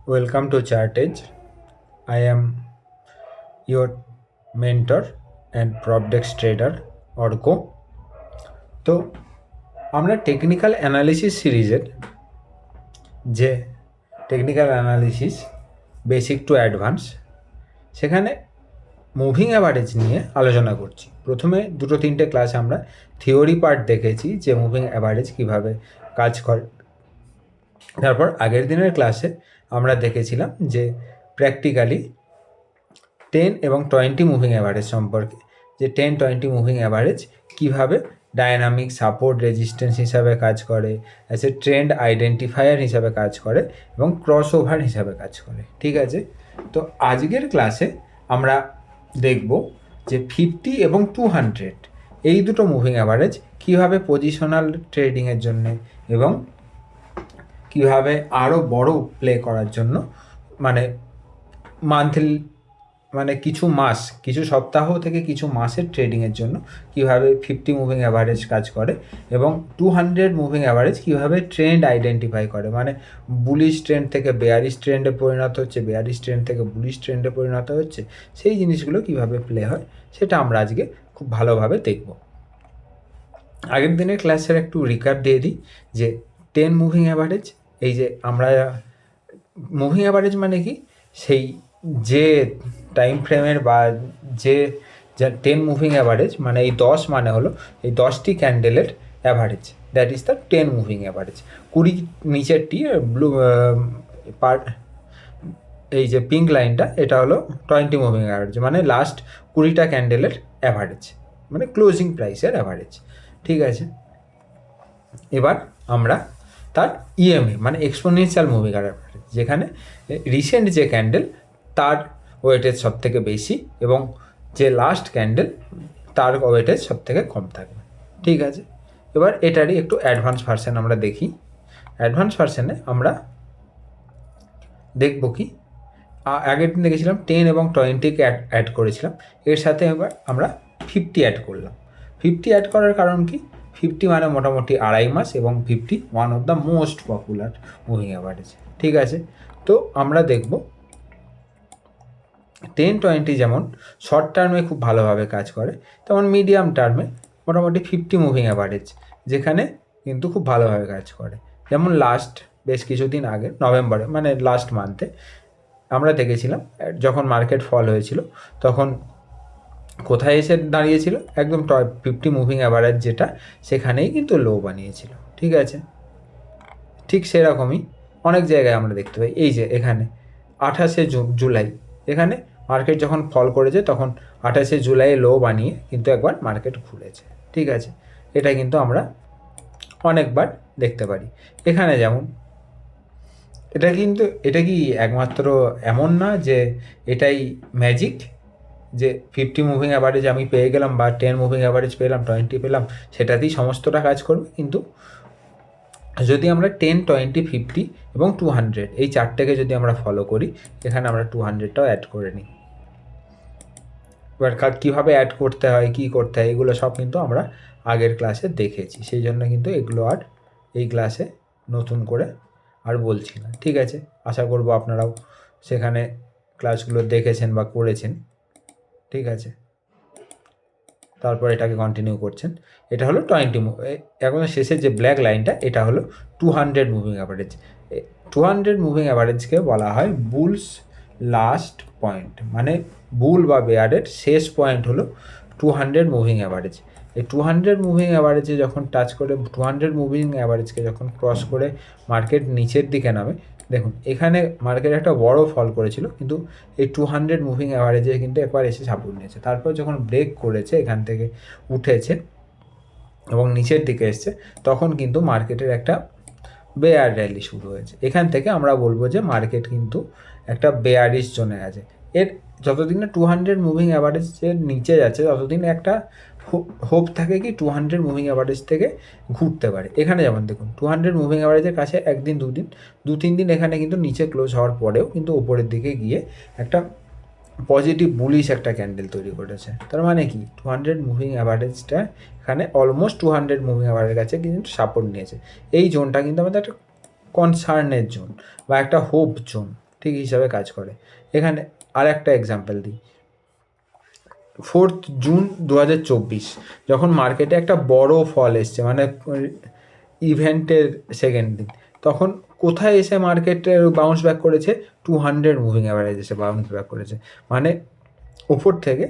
Welcome to Chartage. I am your mentor and PropDex trader Orko. তো আমরা technical analysis সিরিজের যে technical analysis basic to advance সেখানে moving average নিয়ে আলোচনা করছি। প্রথমে দুটো তিনটে ক্লাস আমরা থিওরি পার্ট দেখেছি যে মুভিং অ্যাভারেজ কীভাবে কাজ করে। তারপর আগের দিনের ক্লাসে আমরা দেখেছিলাম যে প্র্যাকটিক্যালি 10 এবং 20 মুভিং অ্যাভারেজ সম্পর্কে, যে 10-20 মুভিং অ্যাভারেজ কীভাবে ডায়নামিক সাপোর্ট রেজিস্ট্যান্স হিসাবে কাজ করে, অ্যাজ এ ট্রেন্ড আইডেন্টিফায়ার হিসাবে কাজ করে এবং ক্রস ওভার হিসাবে কাজ করে। ঠিক আছে, তো আজকের ক্লাসে আমরা দেখব যে 50 এবং 200 এই দুটো মুভিং অ্যাভারেজ কীভাবে পজিশনাল ট্রেডিংয়ের জন্যে এবং কীভাবে আরও বড় প্লে করার জন্য, মানে মান্থলি, মানে কিছু সপ্তাহ থেকে কিছু মাসের ট্রেডিংয়ের জন্য কীভাবে 50 মুভিং অ্যাভারেজ কাজ করে এবং 200 মুভিং অ্যাভারেজ কীভাবে ট্রেন্ড আইডেন্টিফাই করে, মানে বুলিশ ট্রেন্ড থেকে বেয়ারিশ ট্রেন্ডে পরিণত হচ্ছে, বেয়ারিশ ট্রেন্ড থেকে বুলিশ ট্রেন্ডে পরিণত হচ্ছে, সেই জিনিসগুলো কীভাবে প্লে হয় সেটা আমরা আজকে খুব ভালোভাবে দেখব। আগের দিনের ক্লাসের একটু রিক্যাপ দিয়ে দিই যে 10 মুভিং অ্যাভারেজ, এই যে আমরা মুভিং অ্যাভারেজ মানে কি, সেই যে টাইম ফ্রেমের বা যে 10 মুভিং অ্যাভারেজ মানে এই 10 মানে হলো এই 10টি ক্যান্ডেলের average, that is the 10 moving average. 20 নিচেরটি ব্লু পার, এই যে পিঙ্ক লাইনটা এটা হলো 20 মুভিং অ্যাভারেজ, মানে লাস্ট 20টা ক্যান্ডেলের অ্যাভারেজ, মানে ক্লোজিং প্রাইসের অ্যাভারেজ। ঠিক আছে, এবার আমরা তার ইএমএ মানে এক্সপোনেনশিয়াল মুভিং অ্যাভারেজ, যেখানে রিসেন্ট যে ক্যান্ডেল তার ওয়েটেজ সব থেকে বেশি এবং যে লাস্ট ক্যান্ডেল তার ওয়েটেজ সব থেকে কম থাকবে। ঠিক আছে, এবার এটারই একটু অ্যাডভান্স ভার্সন আমরা দেখি। অ্যাডভান্স ভার্সনে আমরা দেখব কি, আগের দিন দেখেছিলাম 10 এবং 20কে অ্যাড করেছিলাম, এর সাথে এবার আমরা 50 অ্যাড করলাম। 50 অ্যাড করার কারণ কি, 50 মানে মোটামুটি 2.5 মাস এবং 50 one of the most popular moving average. ঠিক আছে, তো আমরা দেখব 10-20 যেমন শর্ট টার্মে খুব ভালোভাবে কাজ করে, তেমন মিডিয়াম টার্মে মোটামুটি 50 মুভিং অ্যাভারেজ যেখানে কিন্তু খুব ভালোভাবে কাজ করে। যেমন লাস্ট বেশ কিছুদিন আগে নভেম্বরে, মানে লাস্ট মান্থে আমরা দেখেছিলাম যখন মার্কেট ফল হয়েছিল তখন কোথায় এসে দাঁড়িয়েছিল, একদম 50 মুভিং অ্যাভারেজ যেটা, সেখানেই কিন্তু লো বানিয়েছিল। ঠিক আছে, ঠিক সেরকমই অনেক জায়গায় আমরা দেখতে পাই, এই যে এখানে 28শে জুলাই এখানে মার্কেট যখন ফল করেছে তখন 28শে জুলাই লো বানিয়ে কিন্তু একবার মার্কেট ঘুরেছে। ঠিক আছে, এটা কিন্তু আমরা অনেকবার দেখতে পারি। এখানে যেমন এটা কি একমাত্র এমন না যে এটাই ম্যাজিক, যে 50 মুভিং অ্যাভারেজ আমি পেয়ে গেলাম বা 10 মুভিং অ্যাভারেজ পেলাম, 20 পেলাম, সেটাতেই সমস্তটা কাজ করবে। কিন্তু যদি আমরা 10, 20, 50 এবং 200 এই চারটেকে যদি আমরা ফলো করি, এখানে আমরা 200টাও অ্যাড করে নিই। এবার কীভাবে অ্যাড করতে হয়, কী করতে হয়, এগুলো সব কিন্তু আমরা আগের ক্লাসে দেখেছি, সেই জন্য কিন্তু এগুলো আর এই ক্লাসে নতুন করে আর বলছি না। ঠিক আছে, আশা করব আপনারাও সেখানে ক্লাসগুলো দেখেছেন বা করেছেন। ঠিক আছে, তারপর এটাকে কন্টিনিউ করছেন। এটা হলো 20 এখন শেষের যে ব্ল্যাক লাইনটা, এটা হলো 200 মুভিং অ্যাভারেজ। 200 মুভিং অ্যাভারেজকে বলা হয় বুলস লাস্ট পয়েন্ট, মানে বুল বা বেয়ারের শেষ পয়েন্ট হলো 200 মুভিং অ্যাভারেজ। এই 200 মুভিং অ্যাভারেজে যখন টাচ করে, 200 মুভিং অ্যাভারেজকে যখন ক্রস করে মার্কেট নিচের দিকে নামে, দেখুন এখানে মার্কেট একটা বড় ফল করেছিল, কিন্তু এই 200 মুভিং অ্যাভারেজে কিন্তু একবার এসে সাপোর্ট নিয়েছে, তারপর যখন ব্রেক করেছে এখান থেকে উঠেছে এবং নিচের দিকে এসছে, তখন কিন্তু মার্কেটের একটা বেয়ার র্যালি শুরু হয়েছে। এখান থেকে আমরা বলবো যে মার্কেট কিন্তু একটা বেয়ারিশ জোনে আছে। এর যতদিন না 200 মুভিং অ্যাভারেজের নিচে যাচ্ছে ততদিন একটা হোপ থাকে কি 200 মুভিং অ্যাভারেজ থেকে ঘুরতে পারে। এখানে যেমন দেখুন 200 মুভিং অ্যাভারেজের কাছে একদিন দু-তিন দিন এখানে কিন্তু নিচে ক্লোজ হওয়ার পরেও কিন্তু ওপরের দিকে গিয়ে একটা পজিটিভ বুলিশ একটা ক্যান্ডেল তৈরি করেছে। তার মানে কি 200 মুভিং অ্যাভারেজটা এখানে অলমোস্ট 200 মুভিং অ্যাভারেজের কাছে কিন্তু সাপোর্ট নিয়েছে। এই জোনটা কিন্তু আমাদের একটা কনসার্নের জোন বা একটা হোপ জোন। ঠিক হিসাবে কাজ করে। এখানে আর একটা এক্সাম্পল দিই, 4 জুন 2024 যখন মার্কেটে একটা বড় ফল এসছে, মানে ইভেন্টের সেকেন্ড দিন, তখন কোথায় এসে মার্কেটে বাউন্স ব্যাক করেছে? 200 মুভিং অ্যাভারেজ এসে বাউন্স ব্যাক করেছে, মানে উপর থেকে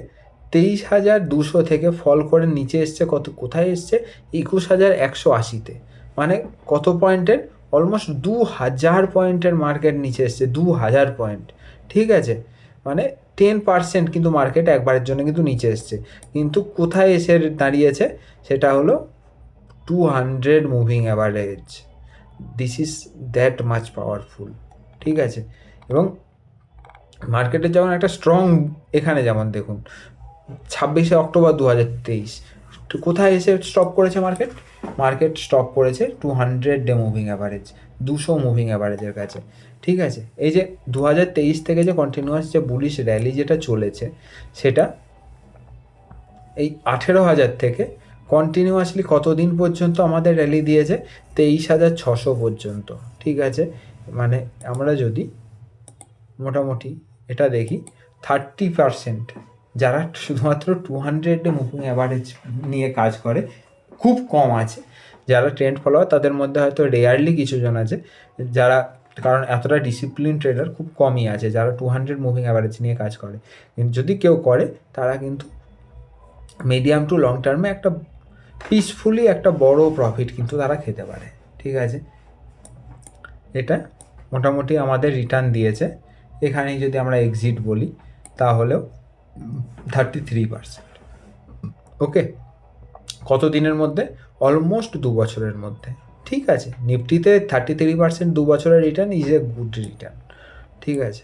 23,200 থেকে ফল করে নিচে এসছে কোথায় এসছে? 21,180-তে, মানে কত পয়েন্টের? অলমোস্ট 2,000 পয়েন্টের মার্কেট নিচে এসছে, 2,000 পয়েন্ট, ঠিক আছে, মানে 10% কিন্তু মার্কেট একবারের জন্য কিন্তু নিচে এসছে, কিন্তু কোথায় এসে দাঁড়িয়েছে? সেটা হলো 200 moving average. This is that much powerful, ঠিক আছে। এবং মার্কেটের যেমন একটা স্ট্রং, এখানে যেমন দেখুন 26শে অক্টোবর 2023 কোথায় এসে স্টপ করেছে মার্কেট স্টপ করেছে 200 ডে মুভিং অ্যাভারেজ, 200 মুভিং অ্যাভারেজের কাছে, ঠিক আছে। এই যে 2023 থেকে যে কন্টিনিউয়াস যে বুলিশ র্যালি যেটা চলেছে, সেটা এই 18,000 থেকে কন্টিনিউয়াসলি কতদিন পর্যন্ত আমাদের র্যালি দিয়েছে? 23,600 পর্যন্ত, ঠিক আছে। মানে আমরা যদি মোটামুটি এটা দেখি, 30% যারা শুধুমাত্র 200 মুভিং অ্যাভারেজ নিয়ে কাজ করে খুব কম আছে। যারা ট্রেন্ড ফলোয়ার তাদের মধ্যে হয়তো রেয়ারলি কিছুজন আছে যারা, কারণ এতটা ডিসিপ্লিন ট্রেডার খুব কমই আছে যারা 200 মুভিং অ্যাভারেজ নিয়ে কাজ করে। কিন্তু যদি কেউ করে, তারা কিন্তু মিডিয়াম টু লং টার্মে একটা পিসফুলি একটা বড় প্রফিট কিন্তু তারা খেতে পারে, ঠিক আছে। এটা মোটামুটি আমাদের রিটার্ন দিয়েছে। এখানেই যদি আমরা এক্সিট বলি তাহলেও 33%, ওকে। কত দিনের মধ্যে? অলমোস্ট 2 বছরের মধ্যে, ঠিক আছে। নিফটিতে 33% 2 বছরের return is a good return, ঠিক আছে।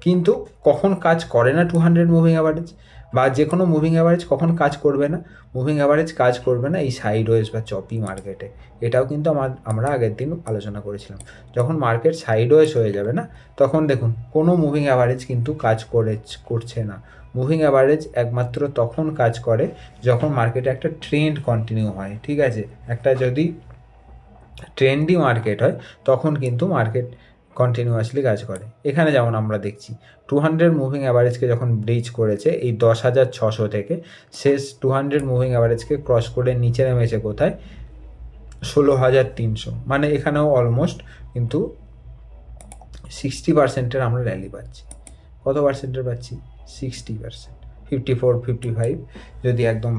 কিন্তু কখন কাজ করে না 200 মুভিং অ্যাভারেজ বা যে কোনো মুভিং অ্যাভারেজ কখন কাজ করবে না? মুভিং অ্যাভারেজ কাজ করবে না এই সাইডওয়েজ বা চপি মার্কেটে। এটাও কিন্তু আমরা আগের দিন আলোচনা করেছিলাম। যখন মার্কেট সাইডওয়েজ হয়ে যাবে না, তখন দেখুন কোনো মুভিং অ্যাভারেজ কিন্তু কাজ করছে না। মুভিং অ্যাভারেজ একমাত্র তখন কাজ করে যখন মার্কেটে একটা ট্রেন্ড কন্টিনিউ হয়, ঠিক আছে। একটা যদি ট্রেন্ডি মার্কেট হয়, তখন কিন্তু মার্কেট কন্টিনিউয়াসলি কাজ করে। এখানে যেমন আমরা দেখছি 200 মুভিং অ্যাভারেজকে যখন ব্রিচ করেছে এই 10,600 থেকে, শেষ 200 মুভিং অ্যাভারেজকে ক্রস করে নিচে নেমেছে কোথায়? 16,300, মানে এখানেও অলমোস্ট কিন্তু 60%-এর আমরা র্যালি পাচ্ছি। কত পার্সেন্টের পাচ্ছি? 60%, 54, 55 যদি একদম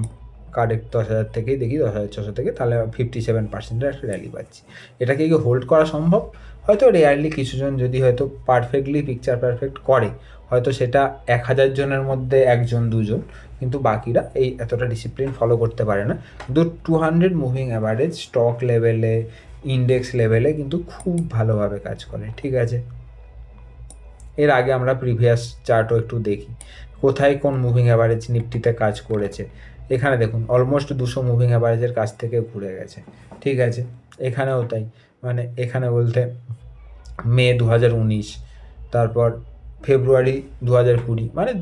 কারেক্ট 10,000 থেকেই দেখি, 10,600 থেকে, তাহলে 57%-এর একটা র্যালি পাচ্ছি। এটাকে কি হোল্ড করা সম্ভব? হয়তো রেয়ারলি কিছুজন যদি হয়তো পারফেক্টলি পিকচার পারফেক্ট করে, হয়তো সেটা 1,000 জনের মধ্যে 1জন 2জন, কিন্তু বাকিরা এই এতটা ডিসিপ্লিন ফলো করতে পারে না। কিন্তু 200 মুভিং অ্যাভারেজ স্টক লেভেলে, ইন্ডেক্স লেভেলে কিন্তু খুব ভালোভাবে কাজ করে, ঠিক আছে। এর আগে আমরা প্রিভিয়াস চার্টও একটু দেখি কোথায় কোন মুভিং অ্যাভারেজ নিফটিতে কাজ করেছে। এখানে দেখুন অলমোস্ট 200 মুভিং অ্যাভারেজের কাছ থেকে ঘুরে গেছে, ঠিক আছে। এখানেও তাই, মানে এখানে বলতে মে 2019, তারপর ফেব্রুয়ারি 2020, মানে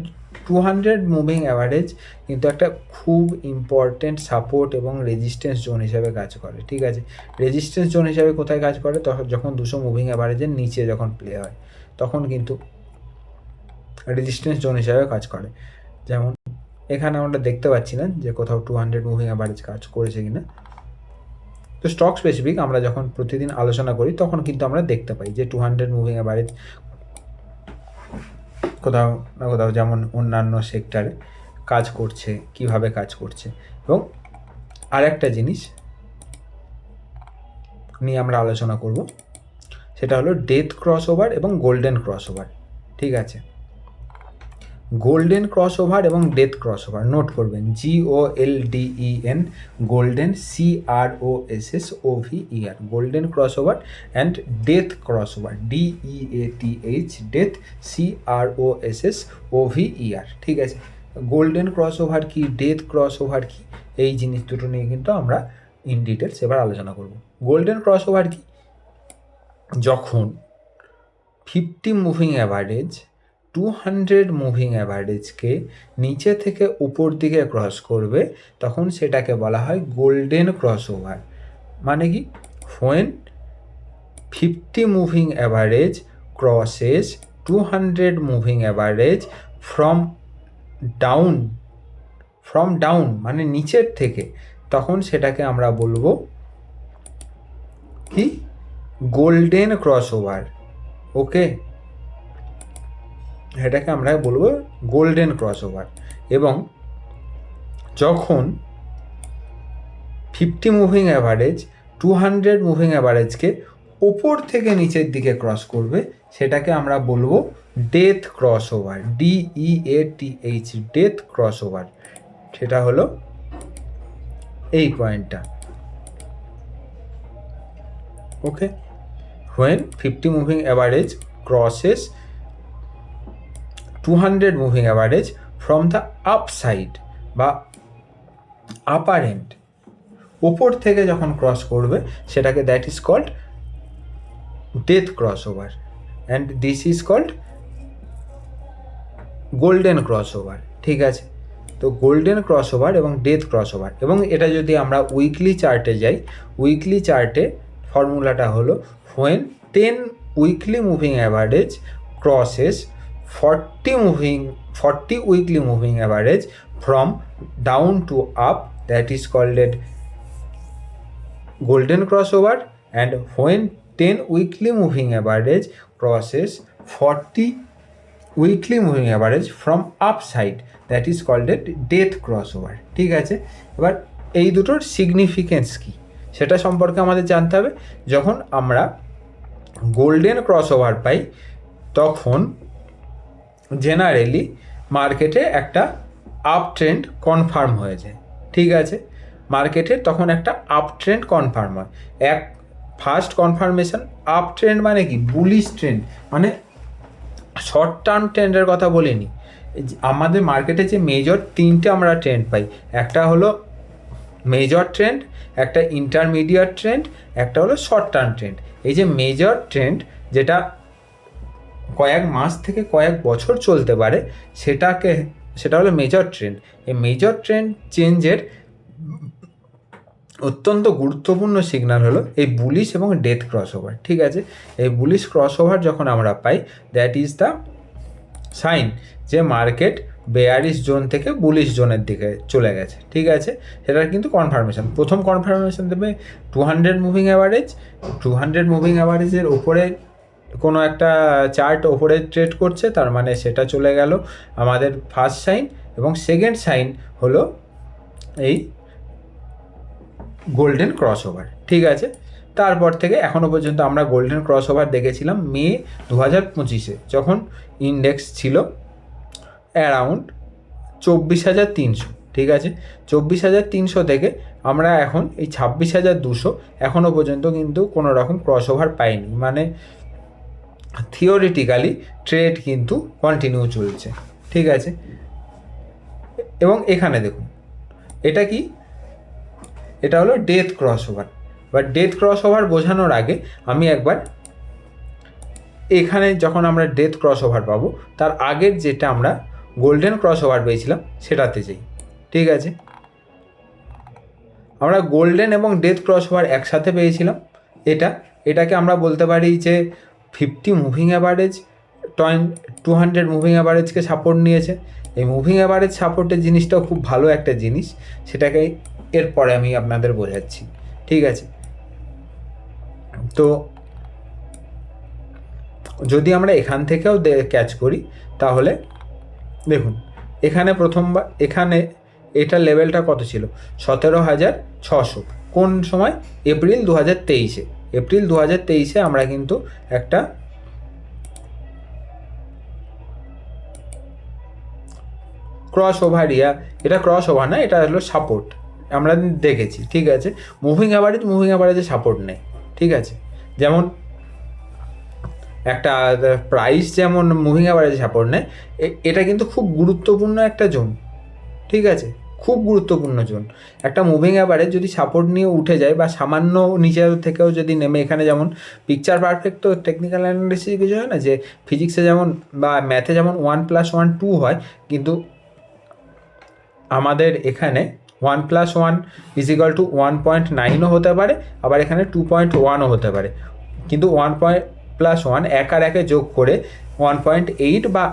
200 মুভিং অ্যাভারেজ কিন্তু একটা খুব ইম্পর্টেন্ট সাপোর্ট এবং রেজিস্ট্যান্স জোন হিসাবে কাজ করে, ঠিক আছে। রেজিস্ট্যান্স জোন হিসাবে কোথায় কাজ করে? যখন 200 মুভিং অ্যাভারেজের নিচে যখন প্লে হয়, তখন কিন্তু রেজিস্ট্যান্স জোন হিসাবে কাজ করে। যেমন এখানে আমরা দেখতে পাচ্ছি না যে কোথাও 200 মুভিং অ্যাভারেজ কাজ করেছে কিনা। তো স্টক স্পেসিফিক আমরা যখন প্রতিদিন আলোচনা করি, তখন কিন্তু আমরা দেখতে পাই যে 200 মুভিং অ্যাভারেজ কোথাও না কোথাও, যেমন অন্যান্য সেক্টরে কাজ করছে, কিভাবে কাজ করছে। এবং আরেকটা জিনিস নিয়ে আমরা আলোচনা করব, সেটা হলো ডেথ ক্রস ওভার এবং গোল্ডেন ক্রস ওভার, ঠিক আছে। গোল্ডেন ক্রস ওভার এবং ডেথ ক্রস ওভার নোট করবেন, GOLDEN, golden, CROSSOVER, golden cross over, and death cross over, DEATH, death, CROSSOVER, ঠিক আছে। গোল্ডেন ক্রস ওভার কি, ডেথ ক্রস ওভার কি, এই জিনিস দুটো নিয়ে কিন্তু আমরা ইন ডিটেলস এবার আলোচনা করব। গোল্ডেন ক্রস ওভার কি? যখন 50 মুভিং অ্যাভারেজ 200 মুভিং অ্যাভারেজকে নিচে থেকে উপর দিকে ক্রস করবে, তখন সেটাকে বলা হয় গোল্ডেন ক্রস ওভার। মানে কি? When 50 moving average crosses 200 moving average from down মানে নিচের থেকে, তখন সেটাকে আমরা বলবো কি গোল্ডেন ক্রসওভার। ওকে, এটাকে আমরা বলবো গোল্ডেন ক্রসওভার। এবং যখন 50 মুভিং অ্যাভারেজ 200 মুভিং অ্যাভারেজকে ওপর থেকে নিচের দিকে ক্রস করবে, সেটাকে আমরা বলবো death crossover, DEATH, death crossover. সেটা হলো এই পয়েন্টটা। ওকে, when 50 moving average crosses 200 moving average from the upside বা আপার এন্ড, ওপর থেকে যখন ক্রস করবে সেটাকে that is called death crossover, and this is called golden crossover. ঠিক আছে, তো গোল্ডেন ক্রসওভার এবং ডেথ ক্রসওভার। এবং এটা যদি আমরা উইকলি চার্টে যাই, উইকলি চার্টে ফর্মুলাটা হলো when 10 weekly moving average crosses 40 weekly moving average from down to up, that is called it golden crossover, and when 10 weekly moving average crosses 40 weekly moving average from upside, that is called it death crossover। ঠিক আছে, এবার এই দুটোর significance কী সেটা সম্পর্কে আমাদের জানতে হবে। যখন আমরা গোল্ডেন ক্রসওভার পাই তখন জেনারেলি মার্কেটে একটা আপ ট্রেন্ড কনফার্ম হয়ে যায়। ঠিক আছে, মার্কেটে তখন একটা আপ ট্রেন্ড কনফার্ম হয়। এক ফার্স্ট কনফার্মেশন আপ ট্রেন্ড মানে কি, বুলিশ ট্রেন্ড, মানে শর্ট টার্ম ট্রেন্ডের কথা বলিনি। আমাদের মার্কেটে যে মেজর তিনটে আমরা ট্রেন্ড পাই, একটা হলো মেজর ট্রেন্ড, একটা ইন্টারমিডিয়েট ট্রেন্ড, একটা হলো শর্ট টার্ম ট্রেন্ড। এই যে মেজর ট্রেন্ড যেটা কয়েক মাস থেকে কয়েক বছর চলতে পারে, সেটা হলো মেজর ট্রেন্ড। এই মেজর ট্রেন্ড চেঞ্জের অত্যন্ত গুরুত্বপূর্ণ সিগন্যাল হলো এই বুলিশ এবং ডেথ ক্রসওভার। ঠিক আছে, এই বুলিশ ক্রসওভার যখন আমরা পাই, দ্যাট ইজ দ্য সাইন যে মার্কেট বেয়ারিশ জোন থেকে বুলিশ জোনের দিকে চলে গেছে। ঠিক আছে, সেটার কিন্তু কনফার্মেশন, প্রথম কনফার্মেশন দেবে 200 মুভিং অ্যাভারেজ। 200 মুভিং অ্যাভারেজের ওপরে কোনো একটা চার্ট ওপরে ট্রেড করছে, তার মানে সেটা চলে গেল আমাদের ফার্স্ট সাইন। এবং সেকেন্ড সাইন হলো এই গোল্ডেন ক্রসওভার। ঠিক আছে, তারপর থেকে এখনও পর্যন্ত আমরা গোল্ডেন ক্রসওভার দেখেছিলাম মে 2025-এ, যখন ইন্ডেক্স ছিল অ্যারাউন্ড 24,300। ঠিক আছে, 24,300 থেকে আমরা এখন এই 26,200 এখনও পর্যন্ত কিন্তু কোনো রকম ক্রসওভার পাইনি, মানে থিওরিটিক্যালি ট্রেড কিন্তু কন্টিনিউ চলছে। ঠিক আছে, এবং এখানে দেখুন এটা কি, এটা হলো ডেথ ক্রসওভার। বা ডেথ ক্রসওভার বোঝানোর আগে আমি একবার এখানে যখন আমরা ডেথ ক্রসওভার পাবো তার আগের যেটা আমরা গোল্ডেন ক্রসওভার পেয়েছিলাম সেটাতে যাই। ঠিক আছে, আমরা গোল্ডেন এবং ডেথ ক্রসওভার একসাথে পেয়েছিলাম। এটাকে আমরা বলতে পারি যে 50 মুভিং অ্যাভারেজ 200 মুভিং অ্যাভারেজকে সাপোর্ট নিয়েছে। এই মুভিং অ্যাভারেজ সাপোর্টের জিনিসটাও খুব ভালো একটা জিনিস, সেটাকে এরপরে আমি আপনাদের বোঝাচ্ছি। ঠিক আছে, তো যদি আমরা এখান থেকেও ক্যাচ করি তাহলে দেখুন এখানে প্রথমবার এখানে এটা লেভেলটা কত ছিল, 17,600। কোন সময়, এপ্রিল 2023-এ। এপ্রিল 2023-এ আমরা কিন্তু একটা ক্রস ওভার, এটা ক্রস ওভার না, এটা হলো সাপোর্ট আমরা দেখেছি। ঠিক আছে, মুভিং অ্যাভারেজে সাপোর্ট নেই। ঠিক আছে, যেমন একটা প্রাইস যেমন মুভিং অ্যাভারেজে সাপোর্ট নেয়, এটা কিন্তু খুব গুরুত্বপূর্ণ একটা জোন। ঠিক আছে, খুব গুরুত্বপূর্ণ জোন। একটা মুভিং অ্যাভারেজ যদি সাপোর্ট নিয়ে উঠে যায় বা সামান্য নিচের থেকেও যদি নেমে, এখানে যেমন পিকচার পারফেক্ট তো টেকনিক্যাল অ্যানালিসিস কিছু হয় না, যে ফিজিক্সে যেমন বা ম্যাথে যেমন 1+1 2 হয়, কিন্তু আমাদের এখানে 1+1 = 1.9ও হতে পারে, আবার এখানে 2.1ও হতে পারে। কিন্তু 1+1 এক আর একে যোগ করে 1.8 বা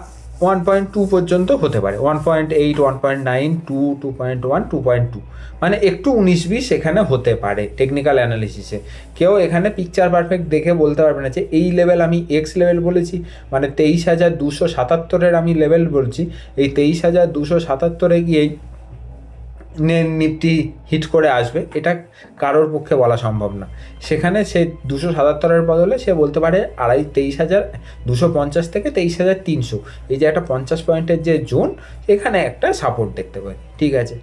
1.2 পর্যন্ত হতে পারে, 1.8, 1.9, 2, 2.1, 2.2, মানে একটু 19-20 এখানে হতে পারে টেকনিক্যাল অ্যানালিসিসে। কেউ এখানে পিকচার পারফেক্ট দেখে বলতে পারবে না যে এই লেভেল আমি এক্স লেভেল বলেছি, মানে 23,277-এর আমি লেভেল বলছি, এই 23,277-এ গিয়েই নিফটি হিট করে আসবে, এটা কারোর পক্ষে বলা সম্ভব না। সেখানে সে 277-এর বদলে সে বলতে পারে 23,250 থেকে 23,300, এই যে একটা 50 পয়েন্টের যে জোন, এখানে একটা সাপোর্ট দেখতে পাই, ঠিক আছে।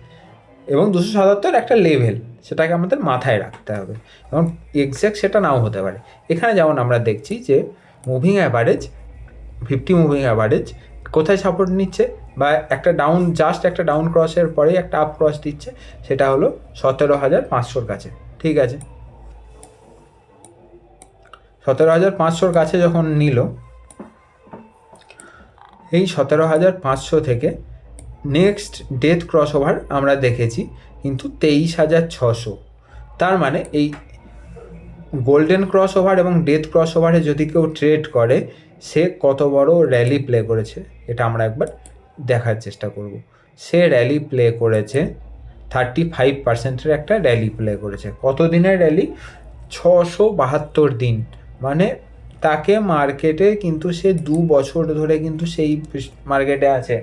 এবং 277 একটা লেভেল, সেটাকে আমাদের মাথায় রাখতে হবে, এবং এক্স্যাক্ট সেটা নাও হতে পারে। এখানে যেমন আমরা দেখছি যে মুভিং অ্যাভারেজ, 50 মুভিং অ্যাভারেজ কোথায় সাপোর্ট নিচ্ছে, বা একটা ডাউন, জাস্ট একটা ডাউন ক্রসের পরেই একটা আপ ক্রস দিচ্ছে, সেটা হলো 17,500-র কাছে, ঠিক আছে। 17,500-র কাছে যখন নিল, এই 17,500 থেকে নেক্সট ডেথ ক্রস ওভার আমরা দেখেছি কিন্তু 23,600। তার মানে এই গোল্ডেন ক্রস ওভার এবং ডেথ ক্রস ওভারে যদি কেউ ট্রেড করে, সে কত বড় র্যালি প্লে করেছে এটা আমরা একবার দেখার চেষ্টা করব। সে র্যালি প্লে করেছে 35%-এর একটা র্যালি প্লে করেছে। কত দিনের র্যালি? 672 দিন। মানে তাকে মার্কেটে কিন্তু সে 2 বছর ধরে কিন্তু সেই মার্কেটে আছে।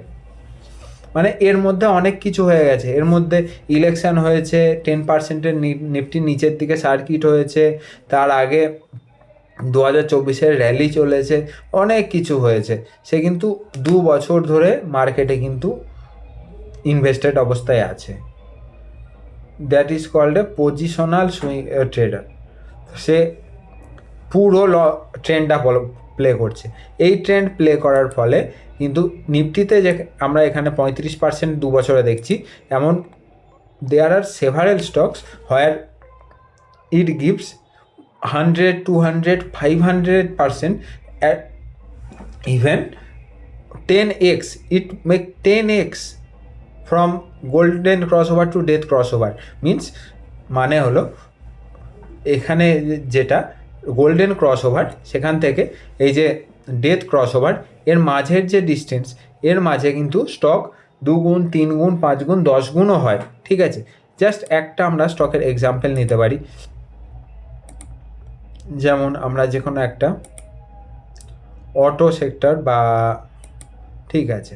মানে এর মধ্যে অনেক কিছু হয়ে গেছে, এর মধ্যে ইলেকশন হয়েছে, 10%-এর নিফটি নিচের দিকে সার্কিট হয়েছে, তার আগে 2024-এর র্যালি চলেছে, অনেক কিছু হয়েছে। সে কিন্তু 2 বছর ধরে মার্কেটে কিন্তু ইনভেস্টেড অবস্থায় আছে। That is called a positional swing trader. সে পুরো ট্রেন্ডটা প্লে করছে। এই ট্রেন্ড প্লে করার ফলে কিন্তু নিফটিতে যে আমরা এখানে 35% 2 বছরে দেখছি, এমন there are several stocks where it gives 100, 200, 500%, even 10x, it make 10x from golden crossover to death crossover, means মানে হলো এখানে যেটা গোল্ডেন ক্রস ওভার, সেখান থেকে এই যে ডেথ ক্রস ওভার, এর মাঝের যে ডিস্টেন্স, এর মাঝে কিন্তু স্টক 2 গুণ, 3 গুণ, 5 গুণ, 10 গুণও হয়, ঠিক আছে। জাস্ট একটা আমরা স্টকের এক্সাম্পল নিতে পারি, যেমন আমরা যে কোনো একটা অটো সেক্টর, বা ঠিক আছে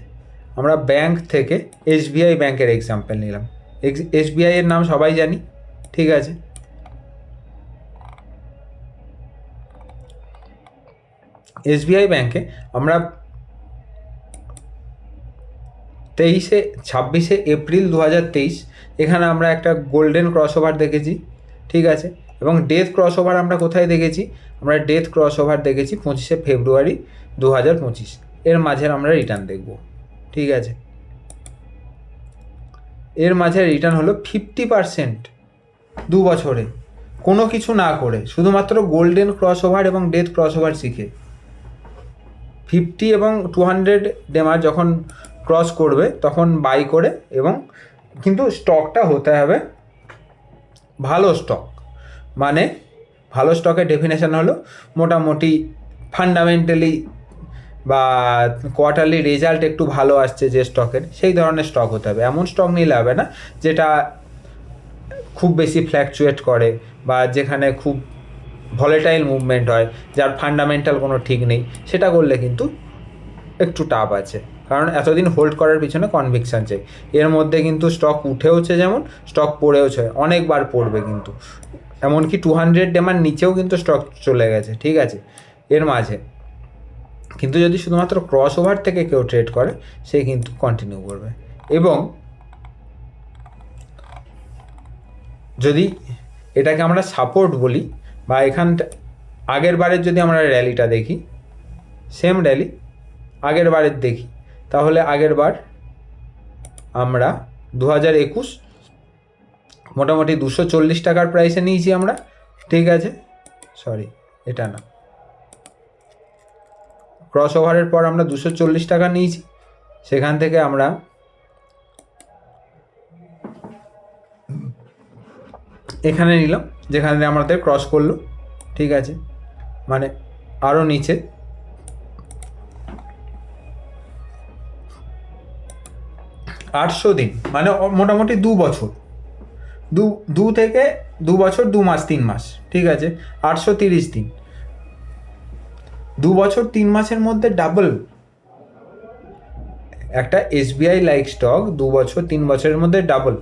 আমরা ব্যাংক থেকে SBI ব্যাংকের এক্সাম্পল নিলাম। SBI এর নাম সবাই জানি, ঠিক আছে। SBI ব্যাংকে আমরা 26শে এপ্রিল 2023 এখানে আমরা একটা গোল্ডেন ক্রস ওভার দেখেছি, ঠিক আছে। এবং ডেথ ক্রস ওভার আমরা কোথায় দেখেছি? আমরা ডেথ ক্রস ওভার দেখেছি 25শে ফেব্রুয়ারি 2025। এর মাঝের আমরা রিটার্ন দেখব, ঠিক আছে। এর মাঝে রিটার্ন হলো 50% 2 বছরে, কোনো কিছু না করে, শুধুমাত্র গোল্ডেন ক্রস ওভার এবং ডেথ ক্রস ওভার শিখে। 50 এবং 200 ডেমার যখন ক্রস করবে তখন বাই করে, এবং কিন্তু স্টকটা হতে হবে ভালো স্টক। মানে ভালো স্টকের ডেফিনেশন হলো মোটামুটি ফান্ডামেন্টালি বা কোয়ার্টারলি রেজাল্ট একটু ভালো আসছে যে স্টকের, সেই ধরনের স্টক হতে হবে। এমন স্টক নিলে হবে না যেটা খুব বেশি ফ্ল্যাকচুয়েট করে, বা যেখানে খুব ভলেটাইল মুভমেন্ট হয়, যার ফান্ডামেন্টাল কোনো ঠিক নেই। সেটা করলে কিন্তু একটু টাফ আছে, কারণ এতদিন হোল্ড করার পিছনে কনভিকশান চাই। এর মধ্যে কিন্তু স্টক উঠেওছে, যেমন স্টক পড়েওছে, অনেকবার পড়বে কিন্তু, এমনকি 200 ডেমার নিচেও কিন্তু স্টক চলে গেছে, ঠিক আছে, এর মাঝে। কিন্তু যদি শুধুমাত্র ক্রস ওভার থেকে কেউ ট্রেড করে, সে কিন্তু কন্টিনিউ করবে। এবং যদি এটাকে আমরা সাপোর্ট বলি, বা এখানটা আগের বারের যদি আমরা র্যালিটা দেখি, সেম র্যালি আগের বারের দেখি, তাহলে আগের বার আমরা 2021 মোটামুটি 240 টাকার প্রাইসে নিয়েছি আমরা, ঠিক আছে। সরি, এটা না, ক্রস ওভারের পর আমরা 240 টাকা নিয়েছি, সেখান থেকে আমরা এখানে নিলাম যেখানে আমাদের ক্রস করলো, ঠিক আছে। মানে আরও নিচে, $800, মানে মোটামুটি 2 বছর, দু থেকে 2 বছর 2 মাস 3 মাস, ঠিক আছে, 830 দিন, 2 বছর 3 মাসের মধ্যে ডাবল। একটা SBI লাইক স্টক 2 বছর 3 বছরের মধ্যে ডাবল।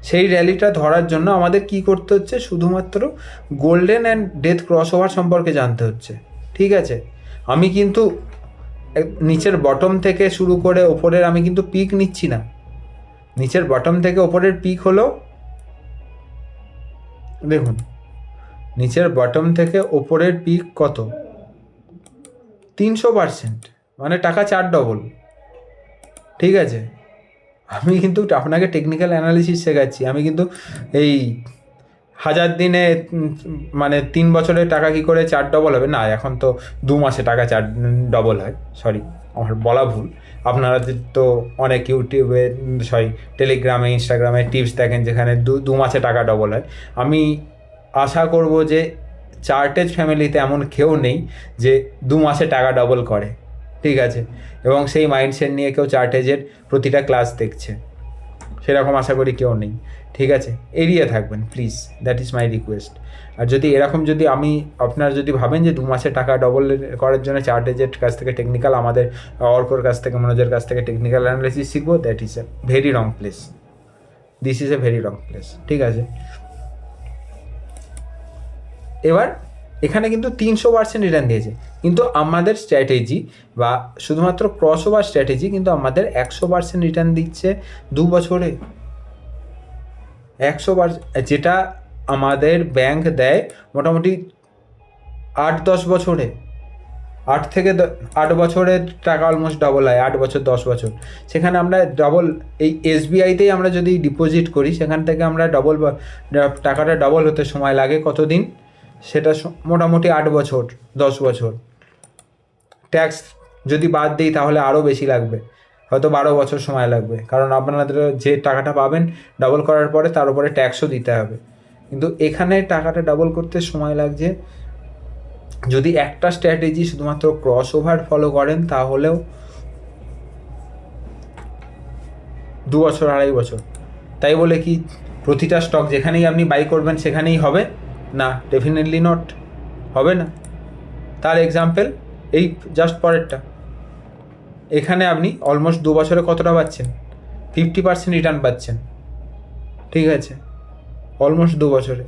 সেই র্যালিটা ধরার জন্য আমাদের কি করতে হচ্ছে, শুধুমাত্র golden and death cross over সম্পর্কে জানতে হচ্ছে, ঠিক আছে। আমি কিন্তু নিচের বটম থেকে শুরু করে ওপরের আমি কিন্তু পিক নিচ্ছি না। নিচের বটম থেকে ওপরের পিক হলো, দেখুন নিচের বটম থেকে ওপরের পিক কত, 300%, মানে টাকা 4 ডবল, ঠিক আছে। আমি কিন্তু আপনাকে টেকনিক্যাল অ্যানালিসিস শেখাচ্ছি, আমি কিন্তু এই 1000 দিনে মানে 3 বছরে টাকা কি করে 4 ডবল হবে, না এখন তো 2 মাসে টাকা 4 ডবল হয়, সরি আমার বলা ভুল। আপনারা তো অনেক ইউটিউবে, সরি টেলিগ্রামে, ইনস্টাগ্রামে টিপস দেখেন যেখানে 2 মাসে টাকা ডবল হয়। আমি আশা করব যে চার্টেজ ফ্যামিলিতে এমন কেউ নেই যে 2 মাসে টাকা ডবল করে, ঠিক আছে, এবং সেই মাইন্ডসেট নিয়ে কেউ চার্টেজের প্রতিটা ক্লাস দেখছে, সেরকম আশা করি কেউ নেই, ঠিক আছে। এড়িয়ে থাকবেন please, that is my request. আর যদি এরকম যদি আপনারা যদি ভাবেন যে 2 মাসে টাকা ডবল করার জন্য চার্টেজের কাছ থেকে টেকনিক্যাল, আমাদের অর্কর কাছ থেকে, মনোজের কাছ থেকে টেকনিক্যাল অ্যানালিসিস শিখবো, that is a very wrong place, this is a very wrong place, ঠিক আছে। এবার এখানে কিন্তু 300% রিটার্ন দিয়েছে, কিন্তু আমাদের স্ট্র্যাটেজি বা শুধুমাত্র ক্রস ওভার স্ট্র্যাটেজি কিন্তু আমাদের 100% রিটার্ন দিচ্ছে 2 বছরে, 100%, যেটা আমাদের ব্যাংক দেয় মোটামুটি 8-10 বছরে, 8 বছরের টাকা অলমোস্ট ডবল হয়, 8 বছর 10 বছর। সেখানে আমরা ডবল, এই SBIতেই আমরা যদি ডিপোজিট করি সেখান থেকে আমরা ডবল, টাকাটা ডবল হতে সময় লাগে কতদিন, সেটা মোটামুটি 8 বছর 10 বছর। ট্যাক্স যদি বাদ দিই তাহলে আরও বেশি লাগবে, হয়তো 12 বছর সময় লাগবে, কারণ আপনাদের যে টাকাটা পাবেন ডবল করার পরে তার উপরে ট্যাক্সও দিতে হবে। কিন্তু এখানে টাকাটা ডবল করতে সময় লাগছে, যদি একটা স্ট্র্যাটেজি শুধুমাত্র ক্রস ওভার ফলো করেন তাহলেও 2 বছর 2.5 বছর। তাই বলে কি প্রতিটা স্টক যেখানেই আপনি বাই করবেন সেখানেই হবে না? ডেফিনেটলি নট, হবে না। তার এক্সাম্পল এই জাস্ট পরেরটা, এখানে আপনি অলমোস্ট 2 বছরে কতটা পাচ্ছেন, 50% রিটার্ন পাচ্ছেন, ঠিক আছে, অলমোস্ট 2 বছরে।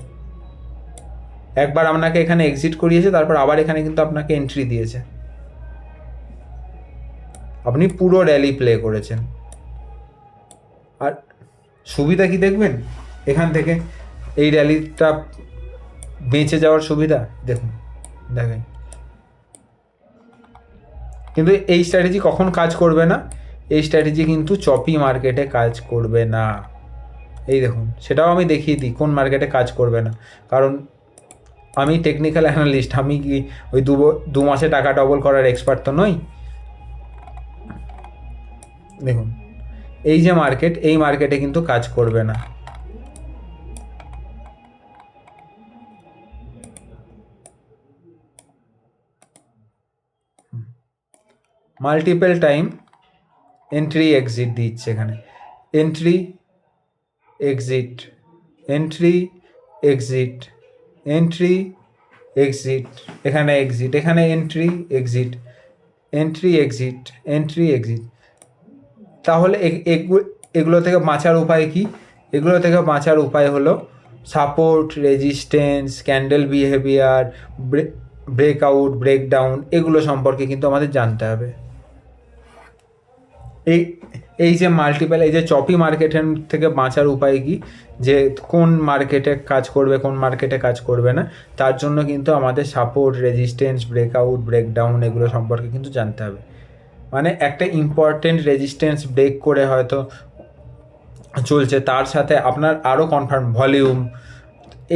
একবার আপনাকে এখানে এক্সিট করিয়েছে, তারপর আবার এখানে কিন্তু আপনাকে এন্ট্রি দিয়েছে, আপনি পুরো র্যালি প্লে করেছেন। আর সুবিধা কি দেখবেন এখান থেকে, এই র্যালিটা বেঁচে যাওয়ার সুবিধা দেখুন, দেখেন। কিন্তু এই স্ট্র্যাটেজি কখন কাজ করবে না, এই স্ট্র্যাটেজি কিন্তু চপি মার্কেটে কাজ করবে না। এই দেখুন, সেটাও আমি দেখিয়ে দিই কোন মার্কেটে কাজ করবে না, কারণ আমি টেকনিক্যাল অ্যানালিস্ট, আমি কি ওই 2 মাসে টাকা ডবল করার এক্সপার্ট তো নই। দেখুন এই যে মার্কেট, এই মার্কেটে কিন্তু কাজ করবে না। মাল্টিপল টাইম এন্ট্রি এক্সিট দিচ্ছে এখানে, entry exit, entry exit, entry exit, এখানে এক্সিট, এখানে entry exit, entry exit, entry exit. তাহলে এগুলো থেকে বাঁচার উপায় কি? এগুলো থেকে বাঁচার উপায় হলো support, resistance, candle behaviour, breakout, breakdown, এগুলো সম্পর্কে কিন্তু আমাদের জানতে হবে। এই যে মাল্টিপল, এই যে চপি মার্কেটের থেকে বাঁচার উপায় কি, যে কোন মার্কেটে কাজ করবে কোন মার্কেটে কাজ করবে না, তার জন্য কিন্তু আমাদের সাপোর্ট, রেজিস্ট্যান্স, ব্রেকআউট, ব্রেকডাউন এগুলো সম্পর্কে কিন্তু জানতে হবে। মানে একটা ইম্পর্টেন্ট রেজিস্ট্যান্স ব্রেক করে হয়তো চলছে, তার সাথে আপনার আরও কনফার্ম ভলিউম,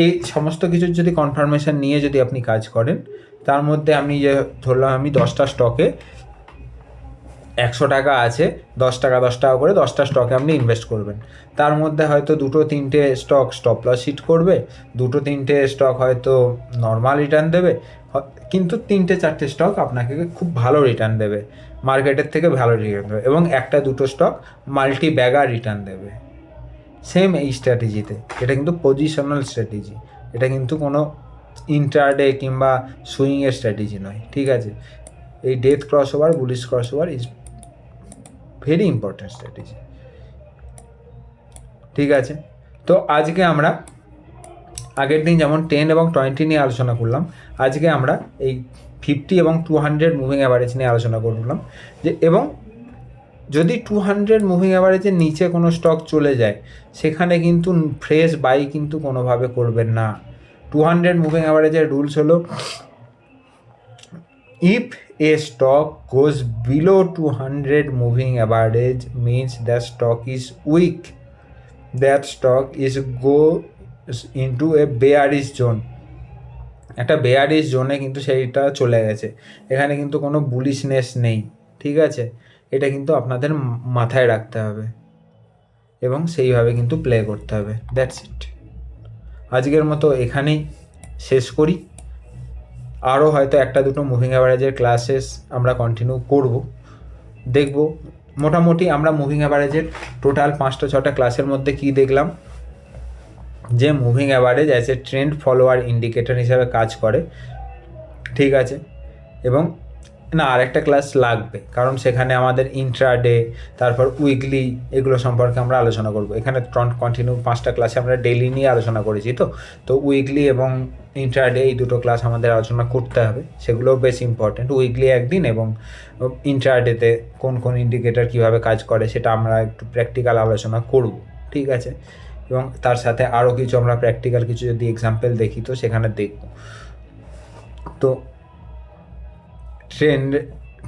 এই সমস্ত কিছুর যদি কনফার্মেশন নিয়ে যদি আপনি কাজ করেন, তার মধ্যে আপনি যে ধরলাম আমি 10টা স্টকে 100 টাকা আছে, 10 টাকা 10 টাকা করে 10টা স্টকে আপনি ইনভেস্ট করবেন। তার মধ্যে হয়তো 2-3টে স্টক স্টপ লস হিট করবে, 2-3টে স্টক হয়তো নর্মাল রিটার্ন দেবে, কিন্তু 3-4টে স্টক আপনাকে খুব ভালো রিটার্ন দেবে, মার্কেটের থেকে ভালো রিটার্ন দেবে, এবং 1-2টো স্টক মাল্টি ব্যাগার রিটার্ন দেবে। সেম এই স্ট্র্যাটেজিতে, এটা কিন্তু পজিশনাল স্ট্র্যাটেজি, এটা কিন্তু কোনো ইন্টারডে কিংবা সুইংয়ের স্ট্র্যাটেজি নয়, ঠিক আছে। এই death cross over, bullish cross over is very important strategy, ঠিক আছে। তো আজকে আমরা আগের দিন যেমন 10 এবং 20 নিয়ে আলোচনা করলাম, আজকে আমরা এই 50 এবং 200 মুভিং অ্যাভারেজ নিয়ে আলোচনা করলাম, যে এবং যদি 200 মুভিং অ্যাভারেজের নিচে কোনো স্টক চলে যায়, সেখানে কিন্তু ফ্রেশ বাই কিন্তু কোনোভাবে করবেন না। 200 মুভিং অ্যাভারেজের রুলস হলো, if a stock goes below 200 moving average means the stock is weak, that stock is goes into a bearish zone, একটা বেয়ারিশ জোনে কিন্তু সেইটা চলে গেছে, এখানে কিন্তু কোনো বুলিশনেস নেই, ঠিক আছে। এটা কিন্তু আপনাদের মাথায় রাখতে হবে এবং সেইভাবে কিন্তু প্লে করতে হবে। That's it. আজকের মতো এখানেই শেষ করি, আরও হয়তো 1-2টো মুভিং অ্যাভারেজের ক্লাসেস আমরা কন্টিনিউ করব, দেখব। মোটামুটি আমরা মুভিং অ্যাভারেজের টোটাল 5-6টা ক্লাসের মধ্যে কি দেখলাম, যে moving average as a trend follower indicator হিসাবে কাজ করে, ঠিক আছে। এবং না, আরেকটা ক্লাস লাগবে, কারণ সেখানে আমাদের ইন্ট্রাডে, তারপর উইকলি, এগুলো সম্পর্কে আমরা আলোচনা করব। এখানে কন্টিনিউ 5টা ক্লাসে আমরা ডেইলি নিয়ে আলোচনা করেছি, তো উইকলি এবং ইন্ট্রাডে এই দুটো ক্লাস আমাদের আলোচনা করতে হবে, সেগুলোও বেশ ইম্পর্টেন্ট। উইকলি একদিন এবং ইন্ট্রাডেতে কোন কোন ইন্ডিকেটর কীভাবে কাজ করে সেটা আমরা একটু প্র্যাকটিক্যাল আলোচনা করব, ঠিক আছে। এবং তার সাথে আরও কিছু আমরা প্র্যাকটিক্যাল কিছু যদি এক্সাম্পল দেখি তো সেখানে দেখব। তো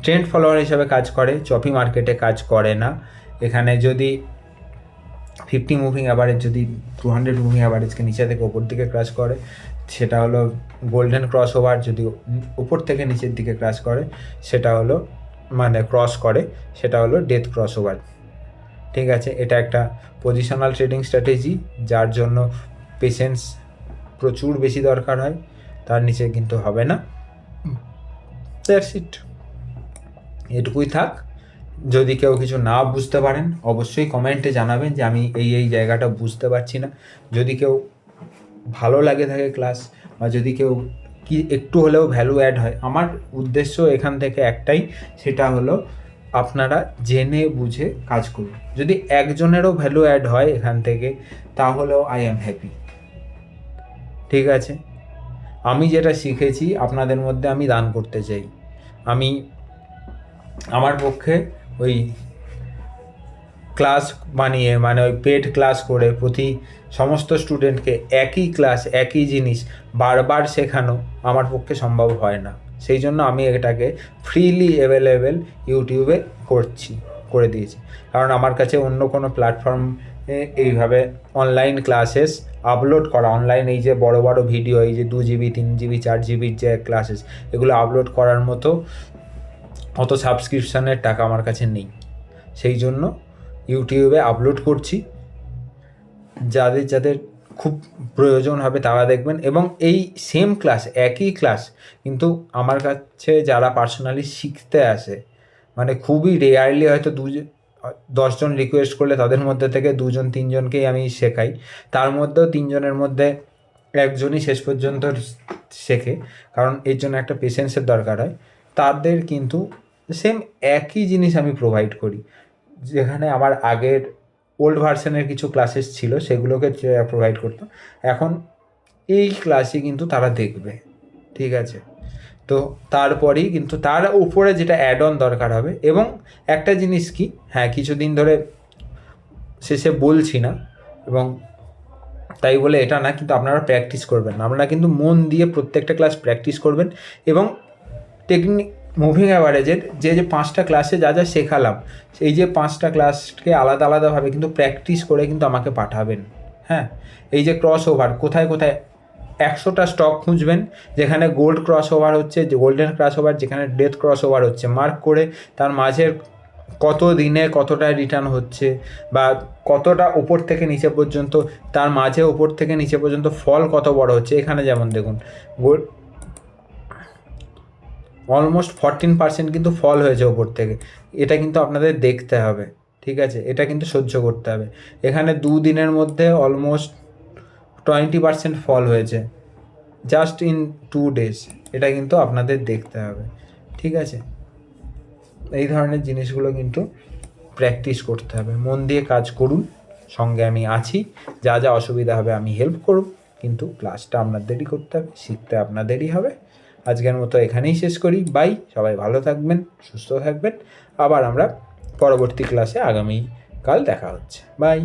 ট্রেন্ড ফলোয়ার হিসাবে কাজ করে, চপি মার্কেটে কাজ করে না। এখানে যদি 50 মুভিং অ্যাভারেজ যদি 200 মুভিং অ্যাভারেজকে নিচে থেকে ওপর দিকে ক্রাশ করে, সেটা হলো গোল্ডেন ক্রস ওভার। যদি উপর থেকে নিচের দিকে ক্রাশ করে, সেটা হলো ক্রস করে, সেটা হলো ডেথ ক্রস ওভার, ঠিক আছে। এটা একটা পজিশনাল ট্রেডিং স্ট্র্যাটেজি, যার জন্য পেশেন্স প্রচুর বেশি দরকার হয়, তার নিচে কিন্তু হবে না। দ্যাটস ইট, এটুকুই থাক। যদি কেউ কিছু না বুঝতে পারেন অবশ্যই কমেন্টে জানাবেন যে আমি এই জায়গাটা বুঝতে পারছি না। যদি কেউ ভালো লাগে থাকে ক্লাস, বা যদি কেউ কি একটু হলেও ভ্যালু অ্যাড হয়, আমার উদ্দেশ্য এখান থেকে একটাই, সেটা হলো আপনারা জেনে বুঝে কাজ করুন। যদি একজনেরও ভ্যালু অ্যাড হয় এখান থেকে, তাহলেও আই অ্যাম হ্যাপি, ঠিক আছে। আমি যেটা শিখেছি আপনাদের মধ্যে আমি দান করতে চাই। আমি আমার পক্ষে ওই ক্লাস বানিয়ে ওই পেড ক্লাস করে প্রতি সমস্ত স্টুডেন্টকে একই ক্লাস একই জিনিস বারবার শেখানো আমার পক্ষে সম্ভব হয় না। সেই জন্য আমি এটাকে ফ্রিলি অ্যাভেলেবেল ইউটিউবে করে দিয়েছি, কারণ আমার কাছে অন্য কোনো প্ল্যাটফর্মে এইভাবে অনলাইন ক্লাসেস আপলোড করা, অনলাইন এই যে বড় বড় ভিডিও, এই যে 2 GB 3 GB 4 GBর যে ক্লাসেস, এগুলো আপলোড করার মতো অত সাবস্ক্রিপশানের টাকা আমার কাছে নেই। সেই জন্য ইউটিউবে আপলোড করছি, যাদের খুব প্রয়োজন হবে তারা দেখবেন। এবং এই সেম ক্লাস, একই ক্লাস কিন্তু আমার কাছে যারা পার্সোনালি শিখতে আসে, খুবই রেয়ারলি হয়তো 10 জন রিকোয়েস্ট করলে তাদের মধ্যে থেকে 2 জন 3 জনকেই আমি শেখাই, তার মধ্যেও 3 জনের মধ্যে একজনই শেষ পর্যন্ত শেখে, কারণ এর জন্য একটা পেশেন্সের দরকার হয়। তাদের কিন্তু সেম একই জিনিস আমি প্রোভাইড করি, যেখানে আমার আগের ওল্ড ভার্সনের কিছু ক্লাসেস ছিল সেগুলোকে প্রোভাইড করতাম, এখন এই ক্লাসই কিন্তু তারা দেখবে, ঠিক আছে। তো তারপরেই কিন্তু তার উপরে যেটা অ্যাড অন দরকার হবে। এবং একটা জিনিস কি, হ্যাঁ, কিছুদিন ধরে শেষে বলছি না, এবং তাই বলে এটা না, কিন্তু আপনারা প্র্যাকটিস করবেন, আপনারা কিন্তু মন দিয়ে প্রত্যেকটা ক্লাস প্র্যাকটিস করবেন। এবং টেকনিক মুভিং অ্যাভারেজের যে 5টা ক্লাসে যা শেখালাম, সেই যে 5টা ক্লাসকে আলাদা আলাদাভাবে কিন্তু প্র্যাকটিস করে কিন্তু আমাকে পাঠাবেন। হ্যাঁ, এই যে ক্রস ওভার, কোথায় 100টা স্টক খুঁজবেন যেখানে গোল্ড ক্রস ওভার হচ্ছে, যে গোল্ডেন ক্রস ওভার, যেখানে ডেথ ক্রস ওভার হচ্ছে, মার্ক করে তার মাঝের কত দিনে কতটা রিটার্ন হচ্ছে বা কতটা ওপর থেকে নিচে পর্যন্ত, তার মাঝে ওপর থেকে নিচে পর্যন্ত ফল কত বড় হচ্ছে। এখানে যেমন দেখুন অলমোস্ট 14% কিন্তু ফল হয়েছে ওপর থেকে, এটা কিন্তু আপনাদের দেখতে হবে, ঠিক আছে, এটা কিন্তু সহ্য করতে হবে। এখানে 2 দিনের মধ্যে অলমোস্ট 20% ফল হয়েছে, জাস্ট ইন 2 days, এটা কিন্তু আপনাদের দেখতে হবে, ঠিক আছে। এই ধরনের জিনিসগুলো কিন্তু প্র্যাকটিস করতে হবে, মন দিয়ে কাজ করুন, সঙ্গে আমি আছি, যা যা অসুবিধা হবে আমি হেল্প করব, কিন্তু ক্লাসটা আপনাদেরই করতে হবে, শিখতে আপনাদেরই হবে। আজকের মতো এখানেই শেষ করি, বাই, সবাই ভালো থাকবেন, সুস্থ থাকবেন, আবার আমরা পরবর্তী ক্লাসে আগামীকাল দেখা হচ্ছে, বাই।